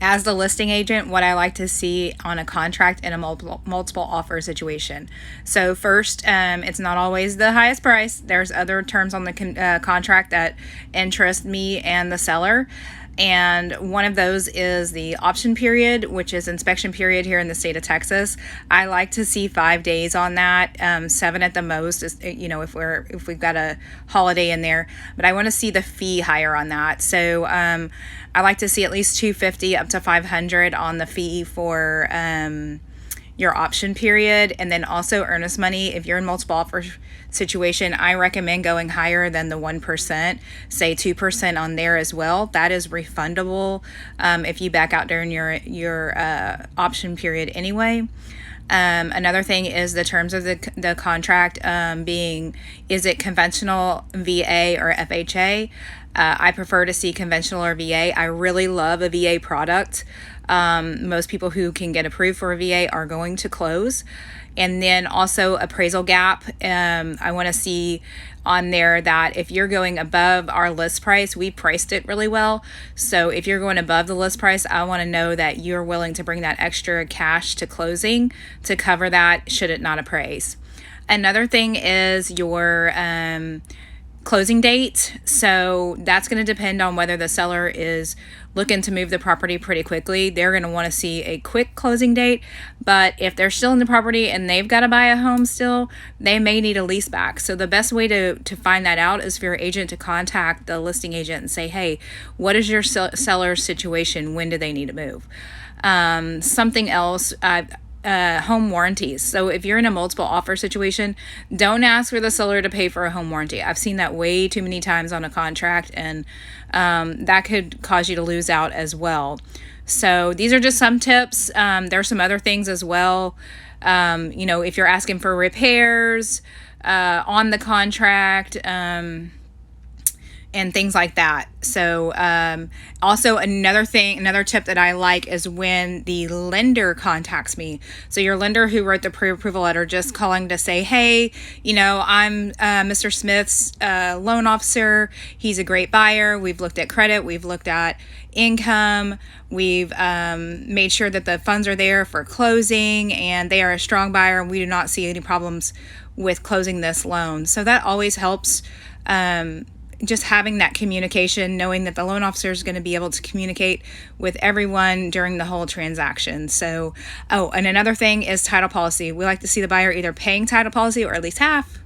As the listing agent, what I like to see on a contract in a multiple offer situation. So first, it's not always the highest price. There's other terms on the contract that interest me and the seller. And one of those is the option period, which is inspection period here in the state of Texas. I like to see 5 days on that, 7 at the most, if we've got a holiday in there. But I want to see the fee higher on that. So I like to see at least $250 up to $500 on the fee for your option period. And then also earnest money. If you're in multiple offer situation, I recommend going higher than the 1%, say 2% on there as well. That is refundable if you back out during your option period anyway. Another thing is the terms of the contract being, is it conventional, VA, or FHA? I prefer to see conventional or VA. I really love a VA product. Most people who can get approved for a VA are going to close. And then also appraisal gap. I want to see on there that if you're going above our list price, we priced it really well. So if you're going above the list price, I want to know that you're willing to bring that extra cash to closing to cover that should it not appraise. Another thing is your closing date. So that's going to depend on whether the seller is looking to move the property pretty quickly. They're going to want to see a quick closing date. But if they're still in the property and they've got to buy a home still, they may need a lease back. So the best way to find that out is for your agent to contact the listing agent and say, hey, what is your seller's situation? When do they need to move? Something else, home warranties. So if you're in a multiple offer situation, don't ask for the seller to pay for a home warranty. I've seen that way too many times on a contract, and that could cause you to lose out as well. So these are just some tips. There's some other things as well. If you're asking for repairs on the contract, and things like that. So also another tip that I like is when the lender contacts me. So your lender who wrote the pre-approval letter just calling to say, hey, I'm Mr. Smith's loan officer. He's a great buyer. We've looked at credit. We've looked at income. We've made sure that the funds are there for closing, and they are a strong buyer, and we do not see any problems with closing this loan. So that always helps. Just having that communication, knowing that the loan officer is going to be able to communicate with everyone during the whole transaction. So, and another thing is title policy. We like to see the buyer either paying title policy or at least half,